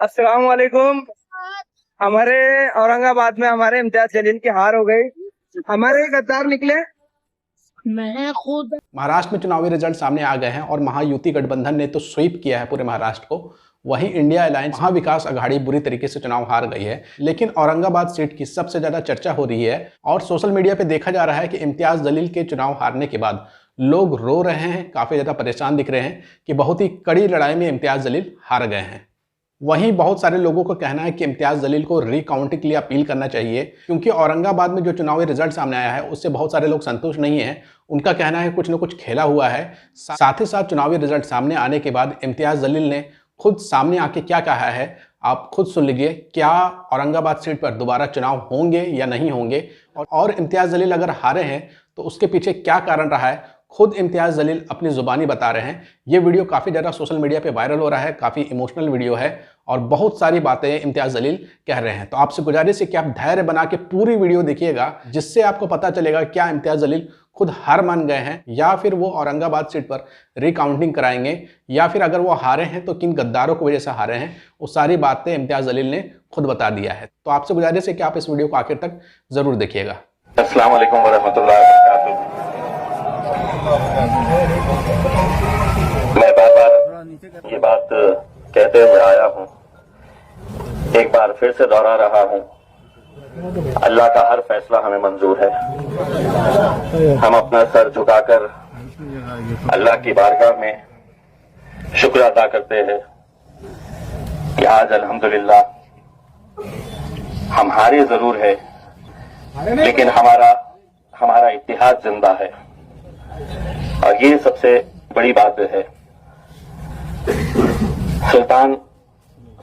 अस्सलाम वालेकुम। हमारे औरंगाबाद में हमारे इम्तियाज जलील की हार हो गई। हमारे गद्दार निकले। मैं खुद महाराष्ट्र में चुनावी रिजल्ट सामने आ गए हैं और महायुति गठबंधन ने तो स्वीप किया है पूरे महाराष्ट्र को। वहीं इंडिया अलायंस महाविकास अघाड़ी बुरी तरीके से चुनाव हार गई है। लेकिन औरंगाबाद सीट की सबसे ज्यादा चर्चा हो रही है और सोशल मीडिया पे देखा जा रहा है कि इम्तियाज जलील के चुनाव हारने के बाद लोग रो रहे हैं, काफी ज्यादा परेशान दिख रहे हैं कि बहुत ही कड़ी लड़ाई में इम्तियाज जलील हार गए हैं। वहीं बहुत सारे लोगों का कहना है कि इम्तियाज जलील को रिकाउंटिंग के लिए अपील करना चाहिए, क्योंकि औरंगाबाद में जो चुनावी रिजल्ट सामने आया है उससे बहुत सारे लोग संतुष्ट नहीं हैं। उनका कहना है कुछ न कुछ खेला हुआ है। साथ ही साथ चुनावी रिजल्ट सामने आने के बाद इम्तियाज जलील ने खुद सामने आके क्या कहा है, आप खुद सुन लीजिए। क्या औरंगाबाद सीट पर दोबारा चुनाव होंगे या नहीं होंगे, और इम्तियाज जलील अगर हारे हैं तो उसके पीछे क्या कारण रहा है, खुद इम्तियाज जलील अपनी जुबानी बता रहे हैं। ये वीडियो काफ़ी ज़्यादा सोशल मीडिया पे वायरल हो रहा है, काफ़ी इमोशनल वीडियो है और बहुत सारी बातें इम्तियाज जलील कह रहे हैं। तो आपसे गुजारिश है कि आप धैर्य बना के पूरी वीडियो देखिएगा, जिससे आपको पता चलेगा क्या इम्तियाज जलील खुद हार मान गए हैं या फिर वो औरंगाबाद सीट पर रिकाउंटिंग कराएंगे, या फिर अगर वो हारे हैं तो किन गद्दारों की वजह से हारे हैं। वो सारी बातें इम्तियाज जलील ने खुद बता दिया है। तो आपसे गुजारिश है कि आप इस वीडियो को आखिर तक जरूर देखिएगा। अस्सलाम वालेकुम वरहमतुल्लाहि वबरकातुहू। मैं बार बार ये बात कहते हुए आया हूँ, एक बार फिर से दोहरा रहा हूँ, अल्लाह का हर फैसला हमें मंजूर है। हम अपना सर झुकाकर अल्लाह की बारगाह में शुक्र अदा करते हैं कि आज अल्हम्दुलिल्लाह हम हारे जरूर है, लेकिन हमारा इत्तिहाद जिंदा है और ये सबसे बड़ी बात है। सुल्तान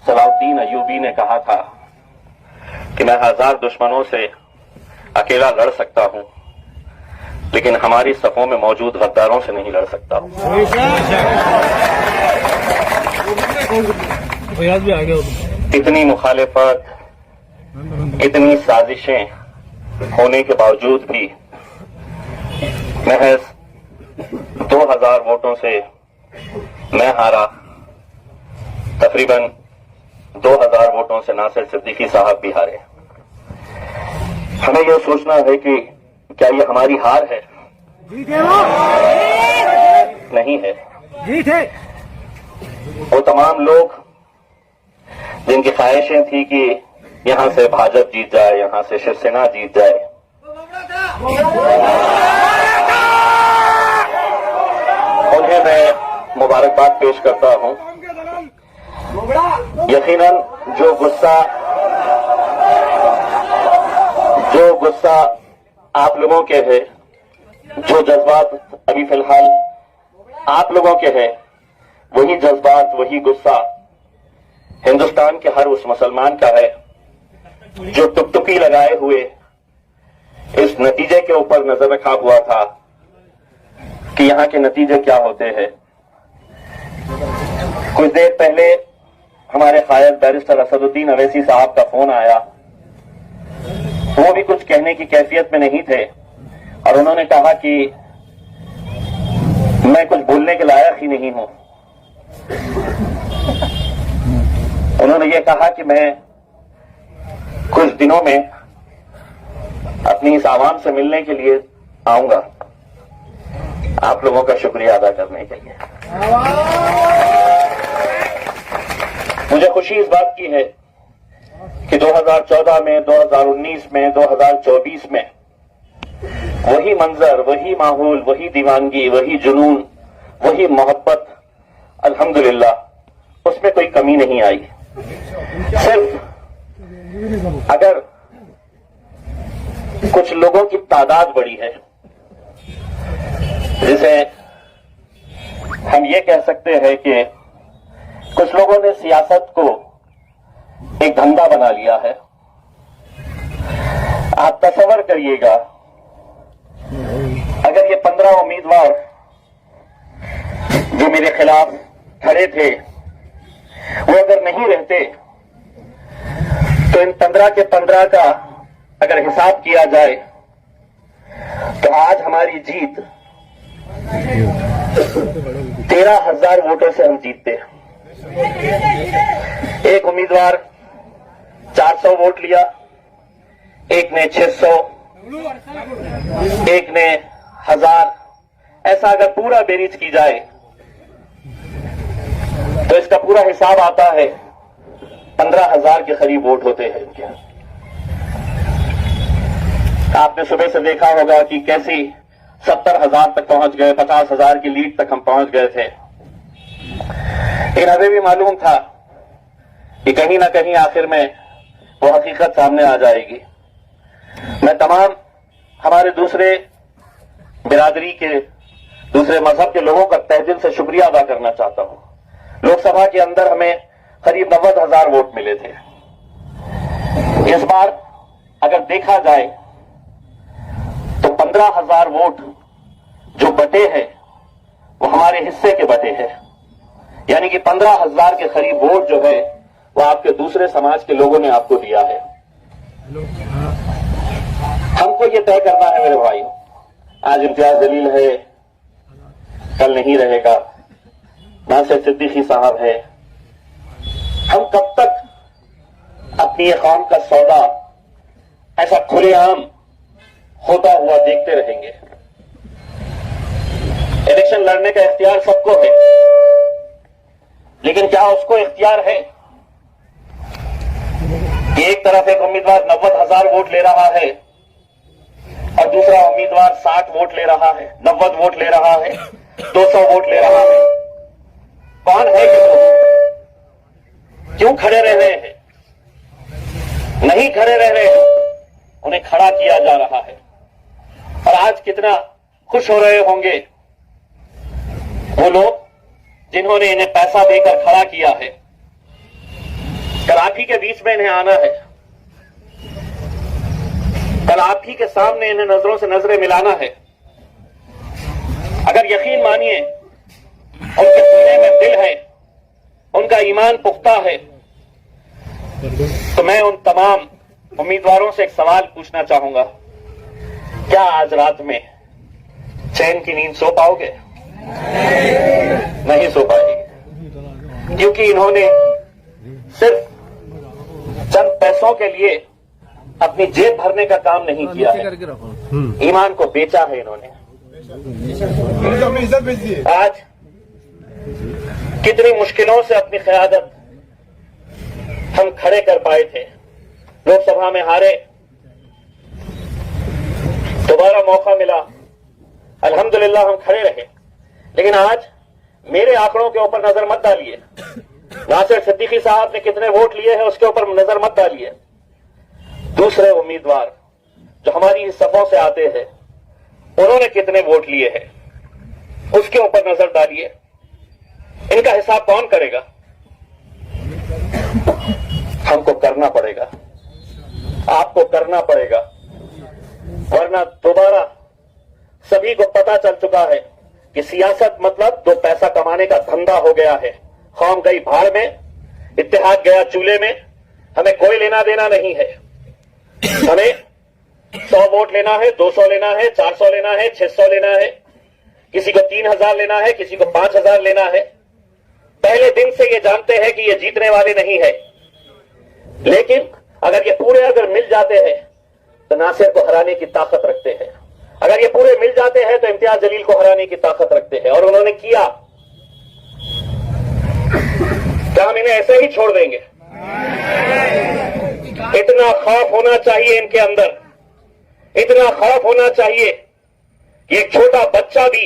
सलाउद्दीन अय्यूबी ने कहा था कि मैं 1000 दुश्मनों से अकेला लड़ सकता हूं, लेकिन हमारी सफों में मौजूद गद्दारों से नहीं लड़ सकता हूं। इतनी मुखालिफत, इतनी साजिशें होने के बावजूद भी महज 2000 वोटों से मैं हारा। तकरीबन 2000 वोटों से नासिर सिद्दीकी साहब भी हारे। हमें यह सोचना है कि क्या ये हमारी हार है? नहीं है। जीत है। वो तमाम लोग जिनकी ख्वाहिशें थी कि यहां से भाजपा जीत जाए, यहां से शिवसेना जीत जाए, उन्हें मैं मुबारकबाद पेश करता हूं। यकीनन जो गुस्सा आप लोगों के है, जो जज्बात अभी फिलहाल आप लोगों के है, वही जज्बात, वही गुस्सा हिंदुस्तान के हर उस मुसलमान का है जो टुकटुकी लगाए हुए इस नतीजे के ऊपर नजर रखा हुआ था कि यहां के नतीजे क्या होते हैं। कुछ देर पहले हमारे कायद बैरिस्टर असदुद्दीन अवैसी साहब का फोन आया। वो भी कुछ कहने की कैफियत में नहीं थे और उन्होंने कहा कि मैं कुछ बोलने के लायक ही नहीं हूं। उन्होंने ये कहा कि मैं कुछ दिनों में अपनी इस आवाम से मिलने के लिए आऊंगा, आप लोगों का शुक्रिया अदा करने के लिए। मुझे खुशी इस बात की है कि 2014 में, 2019 में, 2024 में वही मंजर, वही माहौल, वही दीवानगी, वही जुनून, वही मोहब्बत, अल्हम्दुलिल्लाह उसमें कोई कमी नहीं आई। सिर्फ अगर कुछ लोगों की तादाद बड़ी है, जिसे हम ये कह सकते हैं कि कुछ लोगों ने सियासत को एक धंधा बना लिया है। आप तसव्वुर करिएगा, अगर ये 15 उम्मीदवार जो मेरे खिलाफ खड़े थे वो अगर नहीं रहते तो इन 15 के 15 का अगर हिसाब किया जाए तो आज हमारी जीत 13,000 वोटों से हम जीतते हैं। एक उम्मीदवार 400 वोट लिया, एक ने 600, एक ने 1000। ऐसा अगर पूरा बेरीज की जाए तो इसका पूरा हिसाब आता है 15,000 के करीब वोट होते हैं इनके। आपने सुबह से देखा होगा कि कैसी 70,000 तक पहुंच गए, 50,000 की लीड तक हम पहुंच गए थे। लेकिन हमें भी मालूम था कि कहीं ना कहीं आखिर में वो हकीकत सामने आ जाएगी। मैं तमाम हमारे दूसरे बिरादरी के, दूसरे मजहब के लोगों का तहे दिल से शुक्रिया अदा करना चाहता हूं। लोकसभा के अंदर हमें करीब 90,000 वोट मिले थे। इस बार अगर देखा जाए तो 15,000 वोट जो बटे हैं वो हमारे हिस्से के बटे हैं, यानी कि 15,000 के करीब वोट जो है वो आपके दूसरे समाज के लोगों ने आपको दिया है। हमको ये तय करना है मेरे भाई, आज इम्तियाज जलील है, कल नहीं रहेगा, नासिर सिद्दीकी साहब है। हम कब तक अपनी ये कौम का सौदा ऐसा खुलेआम होता हुआ देखते रहेंगे? इलेक्शन लड़ने का इख्तियार सबको है, लेकिन क्या उसको इख्तियार है कि एक तरफ एक उम्मीदवार 90,000 वोट ले रहा है और दूसरा उम्मीदवार 60 वोट ले रहा है, 90 वोट ले रहा है, 200 वोट ले रहा है? कौन है कि लोग क्यों खड़े रह रहे हैं? नहीं खड़े रह रहे हैं, उन्हें खड़ा किया जा रहा है। और आज कितना खुश हो रहे होंगे वो लोग जिन्होंने इन्हें पैसा देकर खड़ा किया है। कल आप ही के बीच में इन्हें आना है, कल आप ही के सामने इन्हें नजरों से नजरें मिलाना है। अगर यकीन मानिए उनके सीने में दिल है, उनका ईमान पुख्ता है, तो मैं उन तमाम उम्मीदवारों से एक सवाल पूछना चाहूंगा, क्या आज रात में चैन की नींद सो पाओगे? नहीं सो पाएंगे, क्योंकि इन्होंने सिर्फ चंद पैसों के लिए अपनी जेब भरने का काम नहीं किया है, ईमान को बेचा है इन्होंने। आज कितनी मुश्किलों से अपनी क़यादत हम खड़े कर पाए थे, लोकसभा में हारे, दोबारा मौका मिला, अल्हम्दुलिल्लाह हम खड़े रहे। लेकिन आज मेरे आंकड़ों के ऊपर नजर मत डालिए, नासिर सिद्दीकी साहब ने कितने वोट लिए हैं उसके ऊपर नजर मत डालिए। दूसरे उम्मीदवार जो हमारी सफों से आते हैं उन्होंने कितने वोट लिए हैं उसके ऊपर नजर डालिए। इनका हिसाब कौन करेगा? हमको करना पड़ेगा, आपको करना पड़ेगा, वरना दोबारा सभी को पता चल चुका है कि सियासत मतलब दो पैसा कमाने का धंधा हो गया है। कौम गई भाड़ में, इत्तेहाद गया चूल्हे में, हमें कोई लेना देना नहीं है। हमें 100 वोट लेना है, 200 लेना है, 400 लेना है, 600 लेना है, किसी को 3,000 लेना है, किसी को 5,000 लेना है। पहले दिन से ये जानते हैं कि ये जीतने वाले नहीं है, लेकिन अगर ये पूरे अगर मिल जाते हैं तो नासिर को हराने की ताकत रखते हैं। अगर ये पूरे मिल जाते हैं तो इम्तियाज जलील को हराने की ताकत रखते हैं, और उन्होंने किया। क्या हम इन्हें ऐसे ही छोड़ देंगे? इतना खौफ होना चाहिए इनके अंदर, इतना खौफ होना चाहिए कि एक छोटा बच्चा भी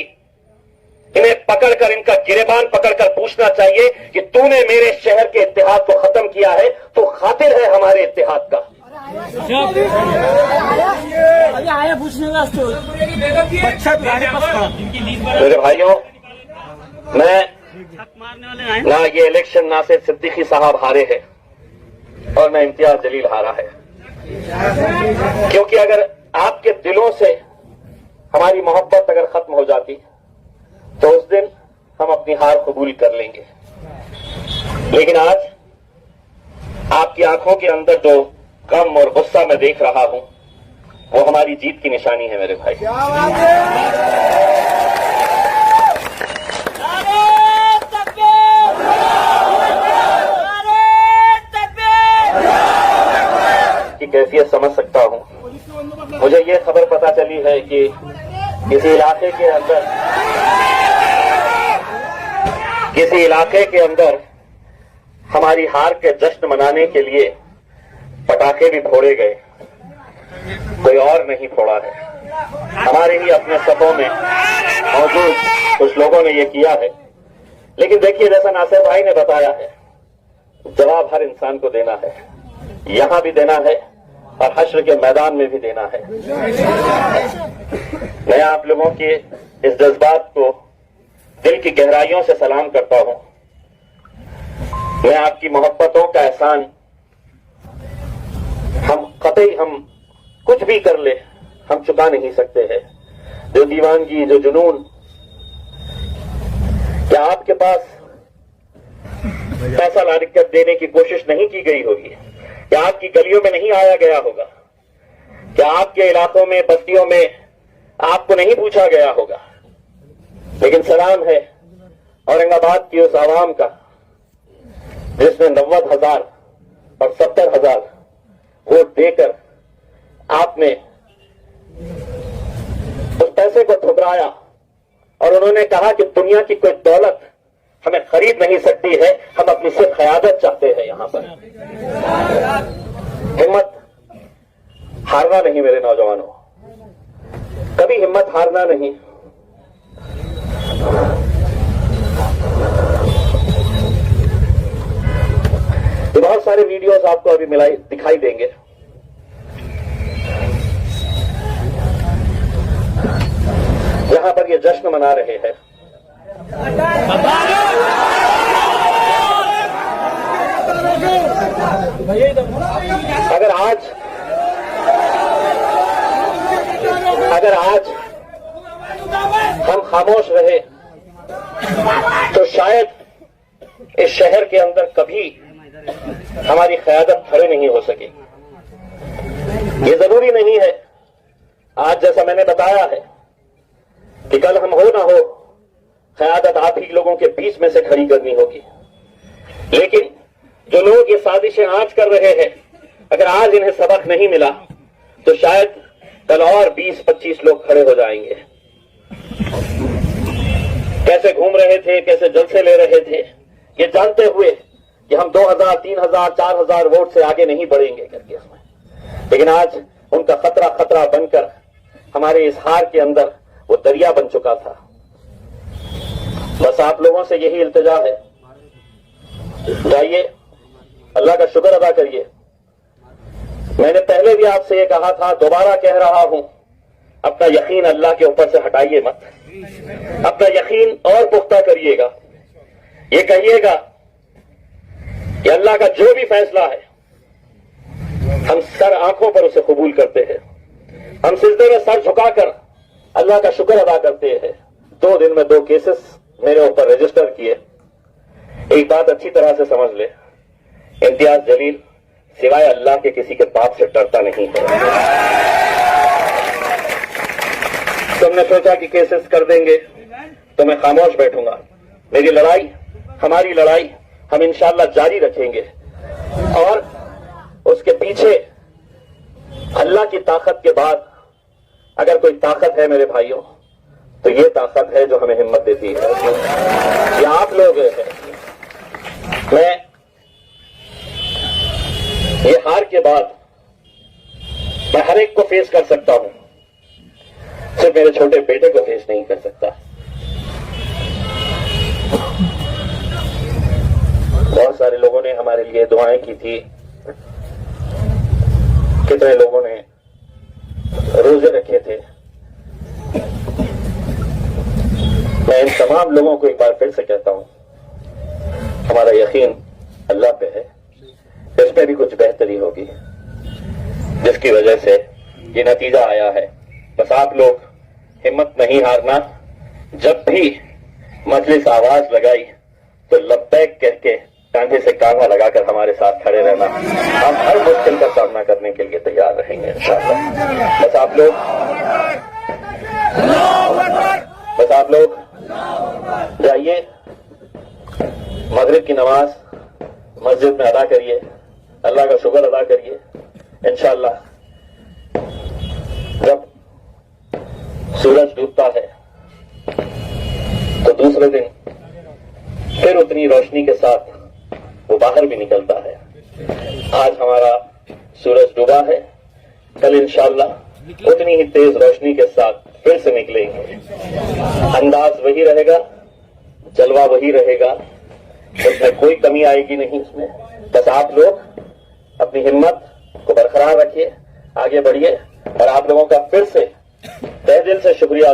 इन्हें पकड़कर, इनका गिरेबान पकड़कर पूछना चाहिए कि तूने मेरे शहर के इत्तेहाद को खत्म किया है, तो खातिर है हमारे इत्तेहाद का। अभी आया पूछने का मेरे भाइयों, मैं ना ये इलेक्शन नासिर सिद्दीकी साहब हारे हैं और ना इम्तियाज जलील हारा है, क्योंकि अगर आपके दिलों से हमारी मोहब्बत अगर खत्म हो जाती तो उस दिन हम अपनी हार कबूल कर लेंगे। लेकिन आज आपकी आंखों के अंदर जो गम और गुस्सा मैं देख रहा हूं वो हमारी जीत की निशानी है मेरे भाई। कैफियत समझ सकता हूँ। मुझे ये खबर पता चली है कि किसी इलाके के अंदर हमारी हार के जश्न मनाने के लिए पटाखे भी फोड़े गए, कोई और नहीं फोड़ा है, हमारे ही अपने सफों में मौजूद कुछ लोगों ने ये किया है। लेकिन देखिए, जैसा नासिर भाई ने बताया है, जवाब हर इंसान को देना है, यहां भी देना है और हश्र के मैदान में भी देना है। मैं आप लोगों के इस जज्बात को दिल की गहराइयों से सलाम करता हूं। मैं आपकी मोहब्बतों का एहसान हम कुछ भी कर ले हम चुका नहीं सकते हैं। जो दीवानगी, जो जुनून, क्या आपके पास पैसा ला कर देने की कोशिश नहीं की गई होगी? क्या आपकी गलियों में नहीं आया गया होगा? क्या आपके इलाकों में, बस्तियों में आपको नहीं पूछा गया होगा? लेकिन सलाम है औरंगाबाद की उस आवाम का जिसने 90,000 और 70,000 वोट देकर आपने उस पैसे को ठुकराया और उन्होंने कहा कि दुनिया की कोई दौलत हमें खरीद नहीं सकती है, हम अपनी सिर्फ क़यादत चाहते हैं। यहां पर हिम्मत हारना नहीं मेरे नौजवानों, कभी हिम्मत हारना नहीं। ये बहुत सारे वीडियोस आपको अभी दिखाई देंगे। यहां पर ये जश्न मना रहे हैं। अगर आज हम खामोश रहे तो शायद इस शहर के अंदर कभी हमारी क़यादत खड़े नहीं हो सकी। ये जरूरी नहीं है आज, जैसा मैंने बताया है, कि कल हम हो ना हो क़यादत आप ही लोगों के बीच में से खड़ी करनी होगी। लेकिन जो लोग ये साजिशें आज कर रहे हैं, अगर आज इन्हें सबक नहीं मिला तो शायद कल और 20-25 लोग खड़े हो जाएंगे। कैसे घूम रहे थे, कैसे जलसे ले रहे थे, ये जानते हुए कि हम 2,000, 3,000, 4,000 वोट से आगे नहीं बढ़ेंगे करके इसमें। लेकिन आज उनका खतरा बनकर हमारे इस हार के अंदर वो दरिया बन चुका था। बस आप लोगों से यही इल्तिजा है, जाइए अल्लाह का शुक्र अदा करिए। मैंने पहले भी आपसे ये कहा था, दोबारा कह रहा हूं, अपना यकीन अल्लाह के ऊपर से हटाइए मत, अपना यकीन और पुख्ता करिएगा। ये कहिएगा कि अल्लाह का जो भी फैसला है हम सर आंखों पर उसे कबूल करते हैं, हम सिजदे में सर झुकाकर अल्लाह का शुक्र अदा करते हैं। 2 दिन में 2 केसेस मेरे ऊपर रजिस्टर किए। एक बात अच्छी तरह से समझ ले, इम्तियाज जलील सिवाय अल्लाह के किसी के बाप से डरता नहीं है। तुमने सोचा कि केसेस कर देंगे तो मैं खामोश बैठूंगा। मेरी लड़ाई, हमारी लड़ाई हम इंशाअल्लाह जारी रखेंगे और उसके पीछे अल्लाह की ताकत के बाद अगर कोई ताकत है मेरे भाइयों तो ये ताकत है जो हमें हिम्मत देती है। ये आप लोग हैं। मैं ये हार के बाद मैं हर एक को फेस कर सकता हूं, सिर्फ मेरे छोटे बेटे को फेस नहीं कर सकता। बहुत सारे लोगों ने हमारे लिए दुआएं की थी, कितने लोगों ने रोजे रखे थे। मैं इन तमाम लोगों को एक बार फिर से कहता हूं, हमारा यकीन अल्लाह पे है, इसमें भी कुछ बेहतरी होगी जिसकी वजह से ये नतीजा आया है। बस आप लोग हिम्मत नहीं हारना। जब भी मजलिस आवाज लगाई तो लब्बैक कह के कांधे से कांधा लगाकर हमारे साथ खड़े रहना। हम हर मुश्किल का सामना करने के लिए तैयार रहेंगे इंशाअल्लाह। बस आप लोग जाइए, मगरिब की नमाज मस्जिद में अदा करिए, अल्लाह का शुक्र अदा करिए। इंशाअल्लाह जब सूरज डूबता है तो दूसरे दिन फिर उतनी रोशनी के साथ वो बाहर भी निकलता है। आज हमारा सूरज डूबा है, कल इंशाअल्लाह उतनी ही तेज रोशनी के साथ फिर से निकलेंगे। अंदाज वही रहेगा, जलवा वही रहेगा, उसमें कोई कमी आएगी नहीं। उसमें बस आप लोग अपनी हिम्मत को बरकरार रखिए, आगे बढ़िए। और आप लोगों का फिर से तहे दिल से शुक्रिया।